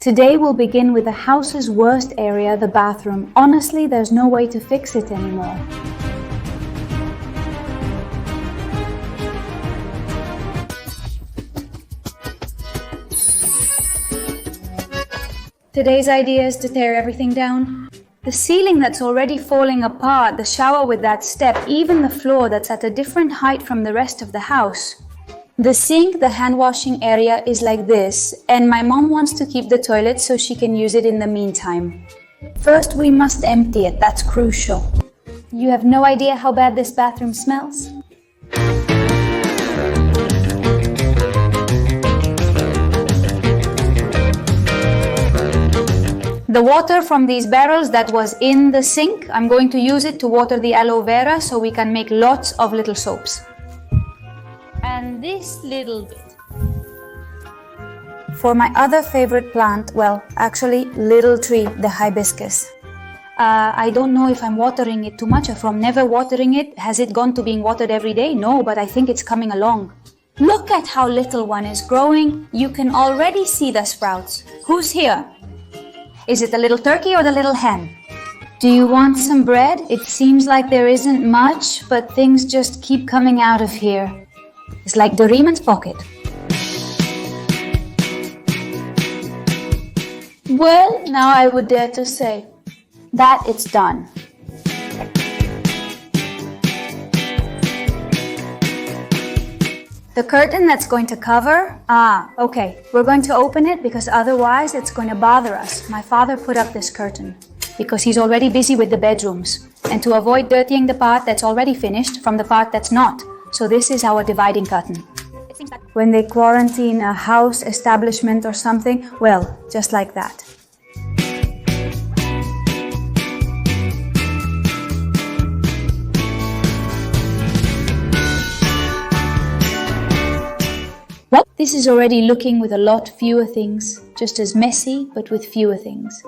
Today we'll begin with the house's worst area, the bathroom. Honestly, there's no way to fix it anymore. Today's idea is to tear everything down. The ceiling that's already falling apart, the shower with that step, even the floor that's at a different height from the rest of the house. The sink, the hand washing area is like this, and my mom wants to keep the toilet so she can use it in the meantime. First, we must empty it, that's crucial. You have no idea how bad this bathroom smells. The water from these barrels that was in the sink, I'm going to use it to water the aloe vera so we can make lots of little soaps. And this little bit. For my other favorite plant, well, actually, little tree, the hibiscus. I don't know if I'm watering it too much or from never watering it. Has it gone to being watered every day? No, but I think it's coming along. Look at how little one is growing. You can already see the sprouts. Who's here? Is it the little turkey or the little hen? Do you want some bread? It seems like there isn't much, but things just keep coming out of here. It's like Doraemon's pocket. Well, now I would dare to say that it's done. The curtain that's going to cover, okay, we're going to open it because otherwise it's going to bother us. My father put up this curtain because he's already busy with the bedrooms and to avoid dirtying the part that's already finished from the part that's not. So this is our dividing curtain. When they quarantine a house, establishment or something, well, just like that. Well, this is already looking with a lot fewer things, just as messy, but with fewer things.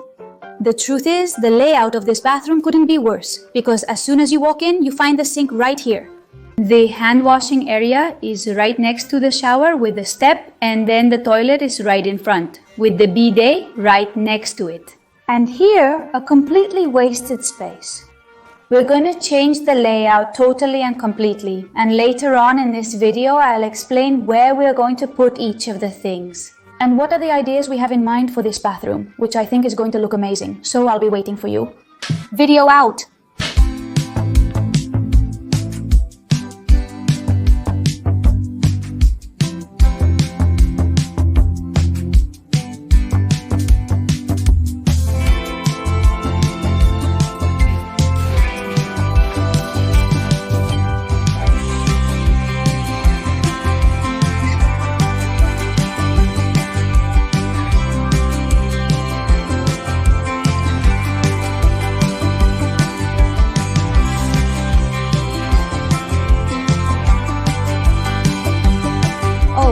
The truth is, the layout of this bathroom couldn't be worse, because as soon as you walk in, you find the sink right here. The hand washing area is right next to the shower with the step, and then the toilet is right in front, with the bidet right next to it. And here, a completely wasted space. We're going to change the layout totally and completely, and later on in this video I'll explain where we're going to put each of the things. And what are the ideas we have in mind for this bathroom, which I think is going to look amazing, so I'll be waiting for you. Video out!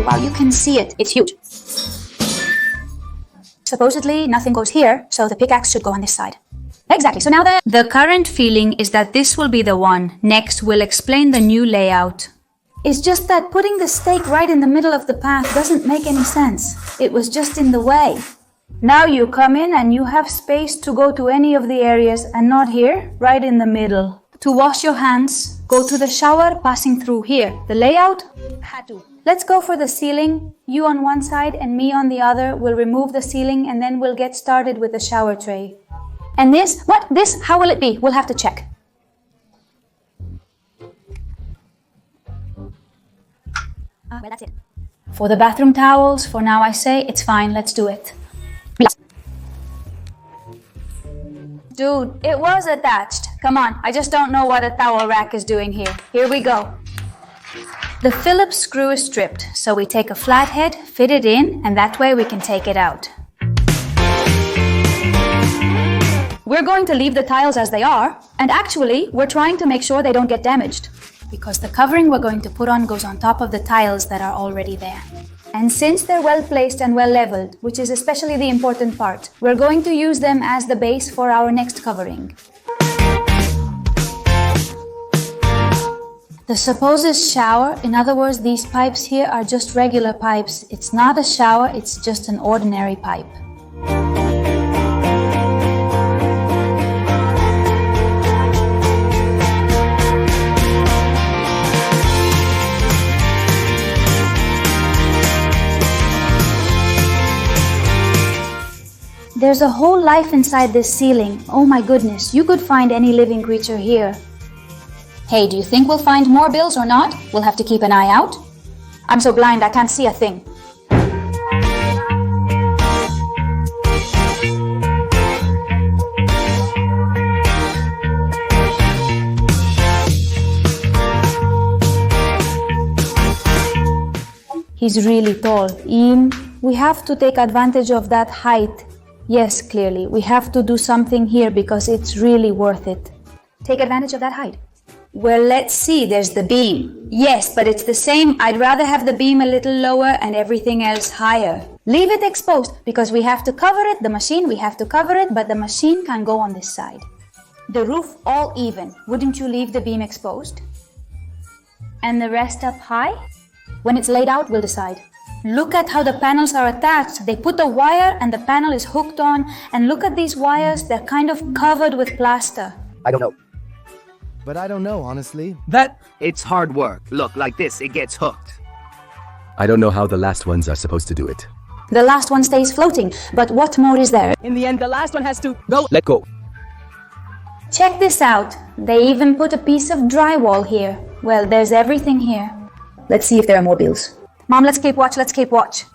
Wow, you can see it. It's huge. Supposedly, nothing goes here, so the pickaxe should go on this side. Exactly, so now the current feeling is that this will be the one. Next, we'll explain the new layout. It's just that putting the stake right in the middle of the path doesn't make any sense. It was just in the way. Now you come in and you have space to go to any of the areas and not here, right in the middle. To wash your hands, go to the shower, passing through here. The layout? Had to. Let's go for the ceiling. You on one side and me on the other. We'll remove the ceiling and then we'll get started with the shower tray. And this? What? This? How will it be? We'll have to check. Well, that's it. For the bathroom towels, for now I say it's fine. Let's do it. Dude, it was attached. Come on, I just don't know what a towel rack is doing here. Here we go. The Phillips screw is stripped, so we take a flathead, fit it in, and that way we can take it out. We're going to leave the tiles as they are, and actually, we're trying to make sure they don't get damaged, because the covering we're going to put on goes on top of the tiles that are already there. And since they're well placed and well leveled, which is especially the important part, we're going to use them as the base for our next covering. The supposed shower, in other words, these pipes here are just regular pipes. It's not a shower, it's just an ordinary pipe. There's a whole life inside this ceiling. Oh my goodness, you could find any living creature here. Hey, do you think we'll find more bills or not? We'll have to keep an eye out. I'm so blind I can't see a thing. He's really tall. We have to take advantage of that height. Yes, clearly. We have to do something here because it's really worth it. Take advantage of that height. Well, let's see. There's the beam. Yes, but it's the same. I'd rather have the beam a little lower and everything else higher. Leave it exposed because we have to cover it. We have to cover it, but the machine can go on this side. The roof all even. Wouldn't you leave the beam exposed? And the rest up high? When it's laid out, we'll decide. Look at how the panels are attached. They put a wire and the panel is hooked on. And look at these wires, they're kind of covered with plaster. I don't know. But I don't know, honestly. It's hard work. Look, like this, it gets hooked. I don't know how the last ones are supposed to do it. The last one stays floating, but what more is there? In the end, the last one has to go. Let go. Check this out. They even put a piece of drywall here. Well, there's everything here. Let's see if there are more bills. Mom, let's keep watch.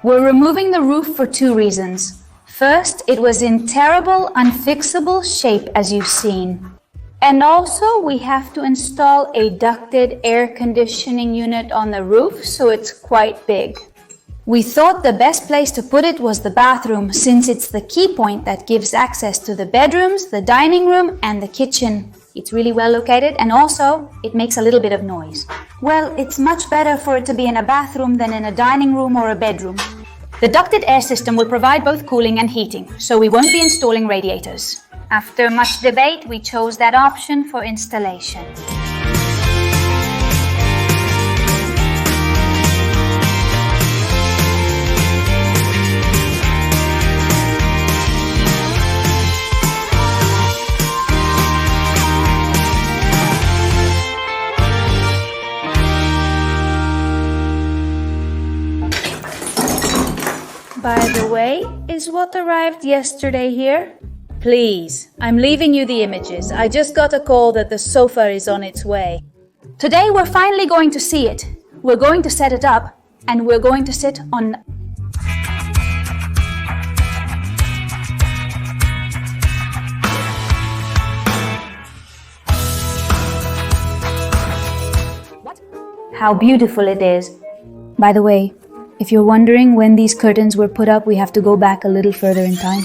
We're removing the roof for 2 reasons. First, it was in terrible, unfixable shape, as you've seen. And also, we have to install a ducted air conditioning unit on the roof, so it's quite big. We thought the best place to put it was the bathroom, since it's the key point that gives access to the bedrooms, the dining room, and the kitchen. It's really well located, and also, it makes a little bit of noise. Well, it's much better for it to be in a bathroom than in a dining room or a bedroom. The ducted air system will provide both cooling and heating, so we won't be installing radiators. After much debate, we chose that option for installation. By the way, is what arrived yesterday here? Please, I'm leaving you the images. I just got a call that the sofa is on its way. Today we're finally going to see it. We're going to set it up, and we're going to sit on... What? How beautiful it is. By the way, if you're wondering when these curtains were put up, we have to go back a little further in time.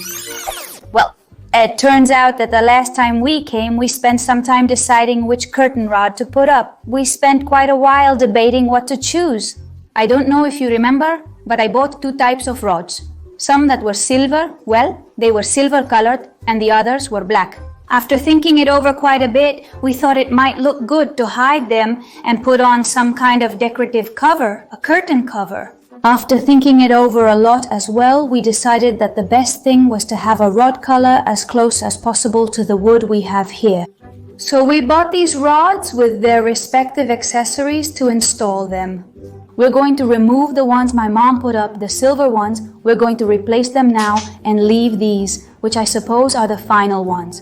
Well, it turns out that the last time we came, we spent some time deciding which curtain rod to put up. We spent quite a while debating what to choose. I don't know if you remember, but I bought 2 types of rods. Some that were silver, well, they were silver colored, and the others were black. After thinking it over quite a bit, we thought it might look good to hide them and put on some kind of decorative cover, a curtain cover. After thinking it over a lot as well, we decided that the best thing was to have a rod color as close as possible to the wood we have here. So we bought these rods with their respective accessories to install them. We're going to remove the ones my mom put up, the silver ones. We're going to replace them now and leave these, which I suppose are the final ones.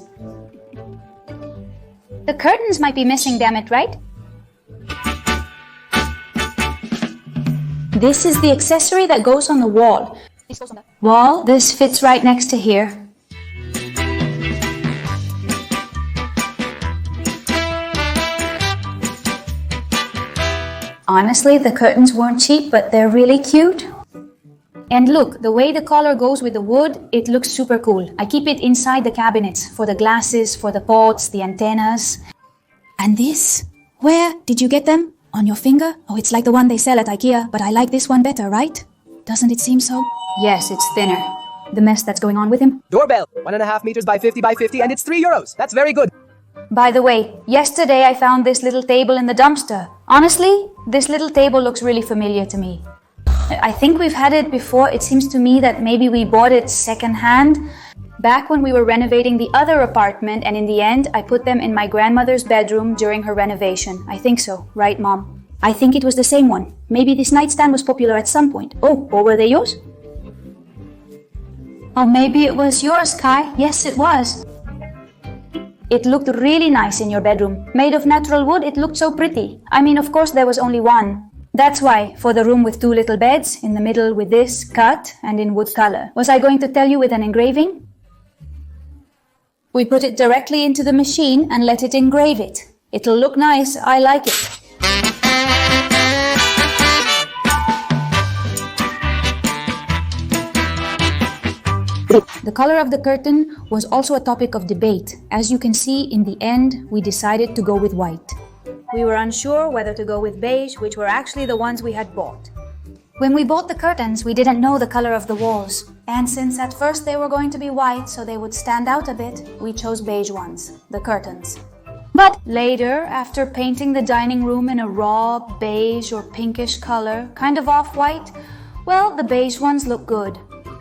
The curtains might be missing, damn it, right? This is the accessory that goes on the wall. This fits right next to here. Honestly, the curtains weren't cheap, but they're really cute. And look, the way the color goes with the wood, it looks super cool. I keep it inside the cabinets for the glasses, for the pots, the antennas. And this? Where did you get them? On your finger? Oh, it's like the one they sell at IKEA, but I like this one better, right? Doesn't it seem so? Yes, it's thinner. The mess that's going on with him. Doorbell, 1.5 meters by 50 by 50, and it's €3. That's very good. By the way, yesterday I found this little table in the dumpster. Honestly, this little table looks really familiar to me. I think we've had it before. It seems to me that maybe we bought it secondhand back when we were renovating the other apartment, and in the end, I put them in my grandmother's bedroom during her renovation. I think so, right, Mom? I think it was the same one. Maybe this nightstand was popular at some point. Oh, or were they yours? Oh, maybe it was yours, Kai. Yes, it was. It looked really nice in your bedroom. Made of natural wood, it looked so pretty. I mean, of course, there was only one. That's why, for the room with 2 little beds, in the middle with this, cut, and in wood color. Was I going to tell you with an engraving? We put it directly into the machine and let it engrave it. It'll look nice. I like it. The color of the curtain was also a topic of debate. As you can see, in the end, we decided to go with white. We were unsure whether to go with beige, which were actually the ones we had bought. When we bought the curtains, we didn't know the color of the walls. And since at first they were going to be white, so they would stand out a bit, we chose beige ones, the curtains. But later, after painting the dining room in a raw beige or pinkish color, kind of off-white, well, the beige ones look good.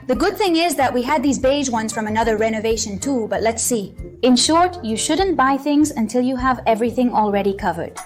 The good thing is that we had these beige ones from another renovation too, but let's see. In short, you shouldn't buy things until you have everything already covered.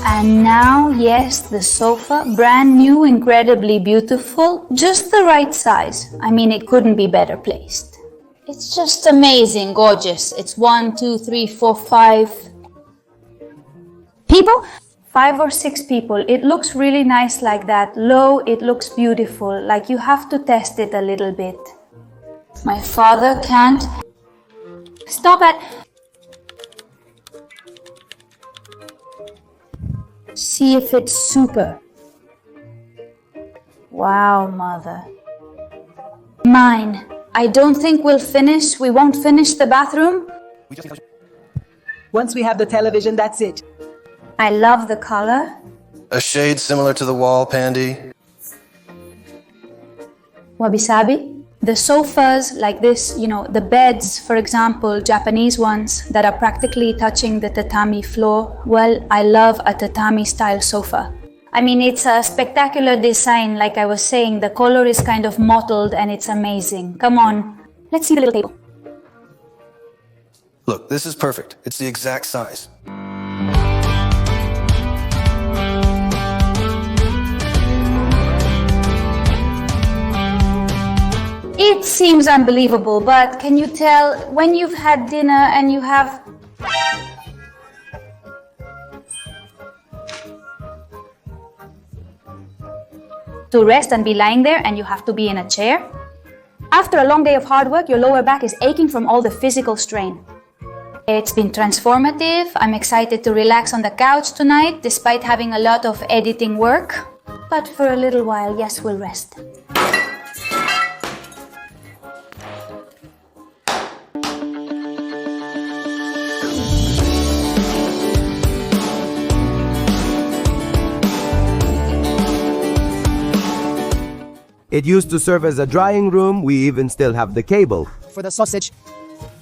And now, yes, the sofa, brand new, incredibly beautiful, just the right size. I mean, it couldn't be better placed. It's just amazing, gorgeous. It's 1, 2, 3, 4, 5 people? 5 or 6 people. It looks really nice like that. Low, it looks beautiful. Like you have to test it a little bit. My father can't. Stop it. See if it's super. Wow, Mother. Mine. I don't think we'll finish. We won't finish the bathroom. Once we have the television, that's it. I love the color. A shade similar to the wall, Pandy. Wabi-sabi. The sofas like this, you know, the beds, for example, Japanese ones that are practically touching the tatami floor. Well, I love a tatami style sofa. I mean, it's a spectacular design, like I was saying. The color is kind of mottled and it's amazing. Come on, let's see the little table. Look, this is perfect. It's the exact size. It seems unbelievable, but can you tell when you've had dinner and you have... to rest and be lying there and you have to be in a chair? After a long day of hard work, your lower back is aching from all the physical strain. It's been transformative. I'm excited to relax on the couch tonight, despite having a lot of editing work. But for a little while, yes, we'll rest. It used to serve as a drying room. We even still have the cable. For the sausage.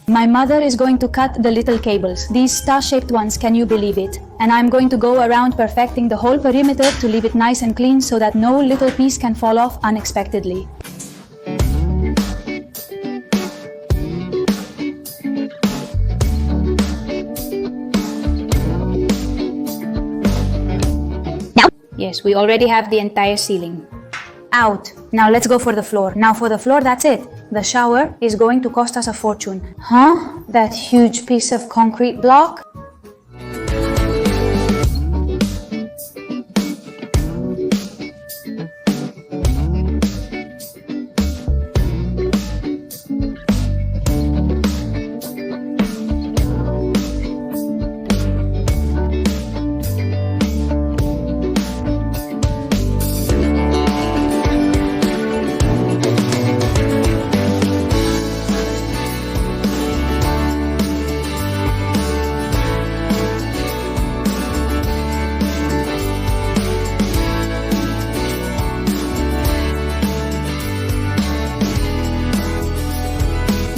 My mother is going to cut the little cables, these star-shaped ones, can you believe it? And I'm going to go around perfecting the whole perimeter to leave it nice and clean so that no little piece can fall off unexpectedly. Now, yes, we already have the entire ceiling. Out. Now let's go for the floor. Now for the floor, that's it. The shower is going to cost us a fortune. Huh? That huge piece of concrete block?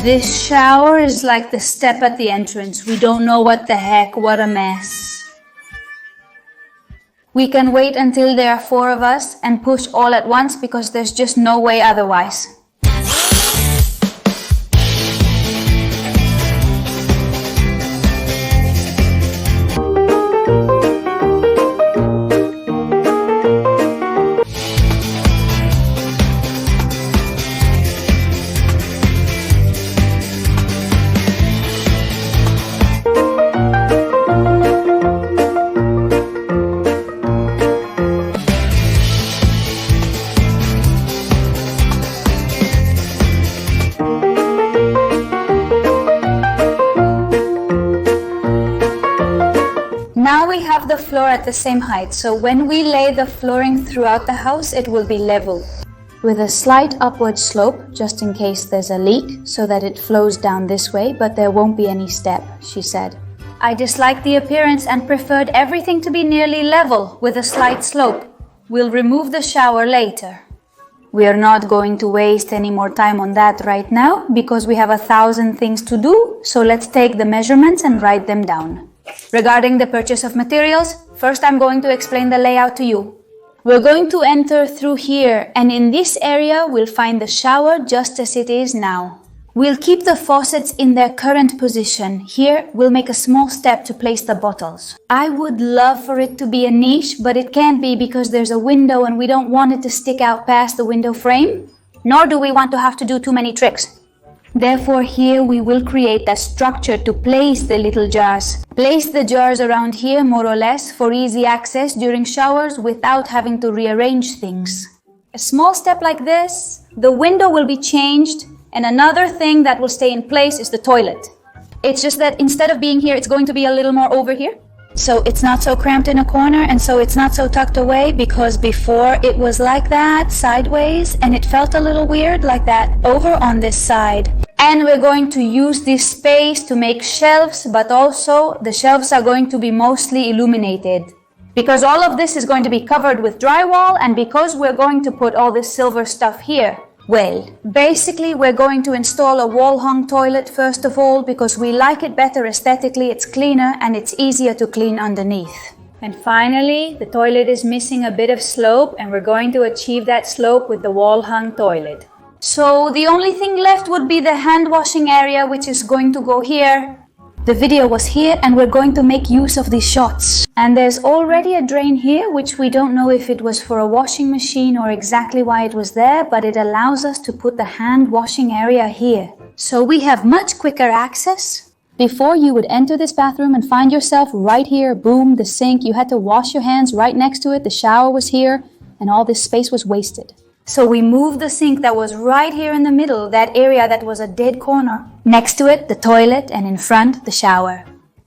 This shower is like the step at the entrance. We don't know what the heck, what a mess. We can wait until there are 4 of us and push all at once because there's just no way otherwise. Now we have the floor at the same height, so when we lay the flooring throughout the house, it will be level, with a slight upward slope, just in case there's a leak, so that it flows down this way, but there won't be any step, she said. I disliked the appearance and preferred everything to be nearly level, with a slight slope. We'll remove the shower later. We are not going to waste any more time on that right now, because we have 1,000 things to do, so let's take the measurements and write them down. Regarding the purchase of materials, first I'm going to explain the layout to you. We're going to enter through here, and in this area we'll find the shower just as it is now. We'll keep the faucets in their current position. Here we'll make a small step to place the bottles. I would love for it to be a niche, but it can't be because there's a window and we don't want it to stick out past the window frame, nor do we want to have to do too many tricks. Therefore, here we will create a structure to place the little jars. Place the jars around here, more or less, for easy access during showers without having to rearrange things. A small step like this, the window will be changed, and another thing that will stay in place is the toilet. It's just that instead of being here, it's going to be a little more over here. So it's not so cramped in a corner, and so it's not so tucked away, because before it was like that, sideways, and it felt a little weird like that over on this side. And we're going to use this space to make shelves, but also the shelves are going to be mostly illuminated. Because all of this is going to be covered with drywall, and because we're going to put all this silver stuff here, well, basically we're going to install a wall-hung toilet first of all, because we like it better aesthetically, it's cleaner and it's easier to clean underneath. And finally, the toilet is missing a bit of slope, and we're going to achieve that slope with the wall-hung toilet. So the only thing left would be the hand washing area, which is going to go here. The video was here, and we're going to make use of these shots. And there's already a drain here, which we don't know if it was for a washing machine or exactly why it was there, but it allows us to put the hand washing area here. So we have much quicker access. Before, you would enter this bathroom and find yourself right here, boom, the sink. You had to wash your hands right next to it. The shower was here, and all this space was wasted. So we moved the sink that was right here in the middle, that area that was a dead corner. Next to it, the toilet, and in front, the shower.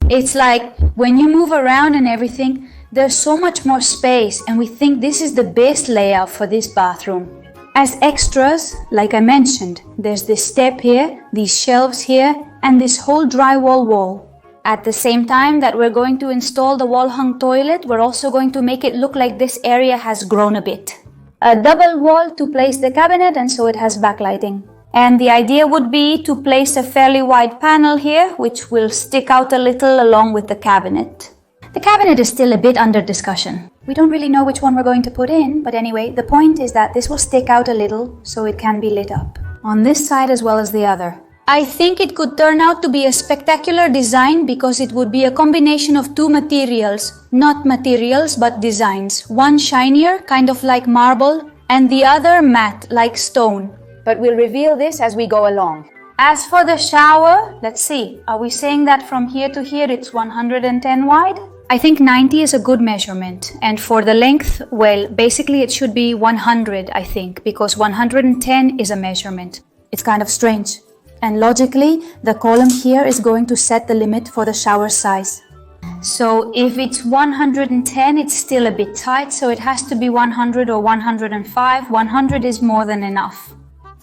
It's like when you move around and everything, there's so much more space, and we think this is the best layout for this bathroom. As extras, like I mentioned, there's this step here, these shelves here, and this whole drywall wall. At the same time that we're going to install the wall-hung toilet, we're also going to make it look like this area has grown a bit. A double wall to place the cabinet, and so it has backlighting. And the idea would be to place a fairly wide panel here, which will stick out a little along with the cabinet. The cabinet is still a bit under discussion. We don't really know which one we're going to put in, but anyway, the point is that this will stick out a little so it can be lit up. On this side as well as the other. I think it could turn out to be a spectacular design because it would be a combination of 2 materials. Not materials, but designs. One shinier, kind of like marble, and the other matte, like stone. But we'll reveal this as we go along. As for the shower, let's see. Are we saying that from here to here it's 110 wide? I think 90 is a good measurement. And for the length, well, basically it should be 100, I think, because 110 is a measurement. It's kind of strange. And logically, the column here is going to set the limit for the shower size. So if it's 110, it's still a bit tight, so it has to be 100 or 105. 100 is more than enough.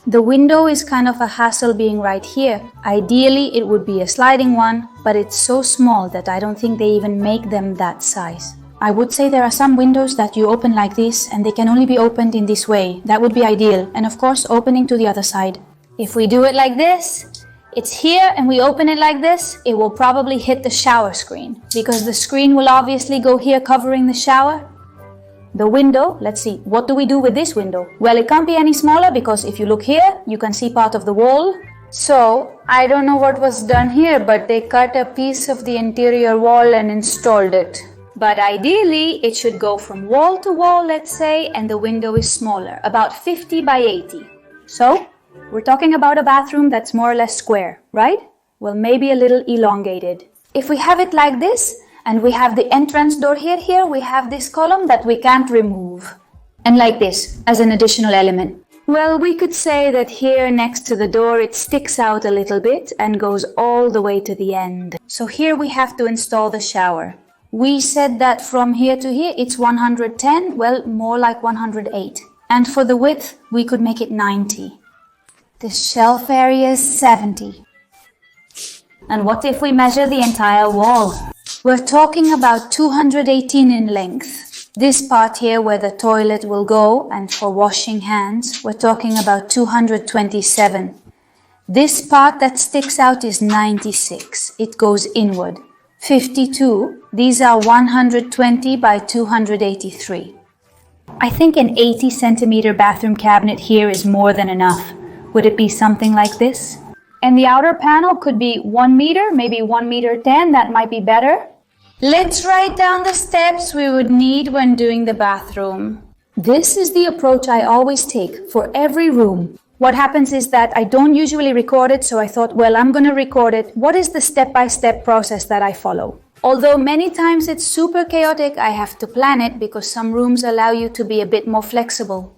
The window is kind of a hassle being right here. Ideally, it would be a sliding one, but it's so small that I don't think they even make them that size. I would say there are some windows that you open like this, and they can only be opened in this way. That would be ideal. And of course, opening to the other side. If we do it like this, it's here and we open it like this, it will probably hit the shower screen because the screen will obviously go here covering the shower. The window, let's see, what do we do with this window? Well, it can't be any smaller because if you look here, you can see part of the wall. So, I don't know what was done here, but they cut a piece of the interior wall and installed it. But ideally, it should go from wall to wall, let's say, and the window is smaller, about 50 by 80. So, we're talking about a bathroom that's more or less square, right? Well, maybe a little elongated. If we have it like this, and we have the entrance door here, we have this column that we can't remove. And like this, as an additional element. Well, we could say that here next to the door it sticks out a little bit and goes all the way to the end. So here we have to install the shower. We said that from here to here it's 110, well, more like 108. And for the width, we could make it 90. The shelf area is 70. And what if we measure the entire wall? We're talking about 218 in length. This part here where the toilet will go and for washing hands, we're talking about 227. This part that sticks out is 96. It goes inward. 52. These are 120 by 283. I think an 80 centimeter bathroom cabinet here is more than enough. Would it be something like this? And the outer panel could be 1 meter, maybe 1 meter 10, that might be better. Let's write down the steps we would need when doing the bathroom. This is the approach I always take for every room. What happens is that I don't usually record it, so I thought, well, I'm going to record it. What is the step-by-step process that I follow? Although many times it's super chaotic, I have to plan it because some rooms allow you to be a bit more flexible.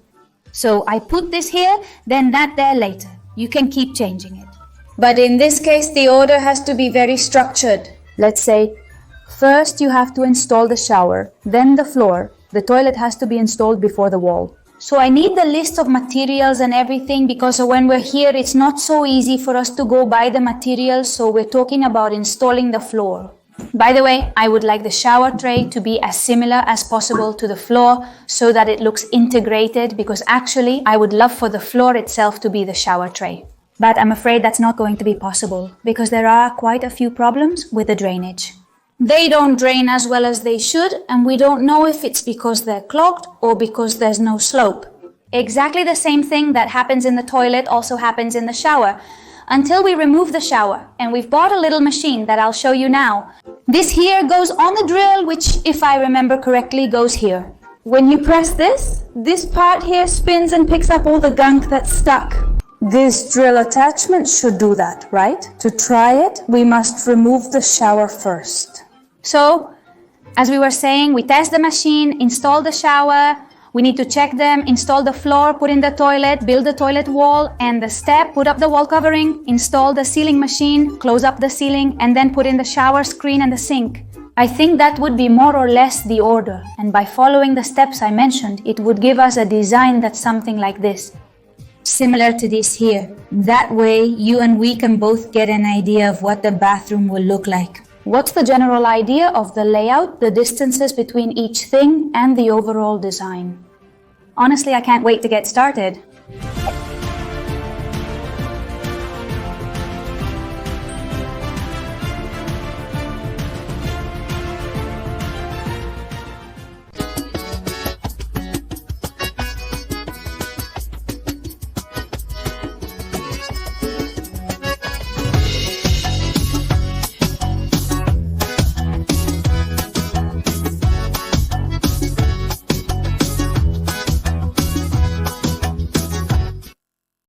So I put this here, then that there later. You can keep changing it. But in this case, the order has to be very structured. Let's say, first you have to install the shower, then the floor. The toilet has to be installed before the wall. So I need the list of materials and everything because when we're here, it's not so easy for us to go buy the materials. So we're talking about installing the floor. By the way, I would like the shower tray to be as similar as possible to the floor so that it looks integrated because actually I would love for the floor itself to be the shower tray. But I'm afraid that's not going to be possible because there are quite a few problems with the drainage. They don't drain as well as they should, and we don't know if it's because they're clogged or because there's no slope. Exactly the same thing that happens in the toilet also happens in the shower, until we remove the shower. And we've bought a little machine that I'll show you now. This here goes on the drill, which, if I remember correctly, goes here. When you press this part here spins and picks up all the gunk that's stuck. This drill attachment should do that, right? To try it, we must remove the shower first. So, as we were saying, we test the machine, install the shower, we need to check them, install the floor, put in the toilet, build the toilet wall, and the step, put up the wall covering, install the ceiling machine, close up the ceiling, and then put in the shower screen and the sink. I think that would be more or less the order, and by following the steps I mentioned, it would give us a design that's something like this. Similar to this here. That way, you and we can both get an idea of what the bathroom will look like. What's the general idea of the layout, the distances between each thing, and the overall design? Honestly, I can't wait to get started.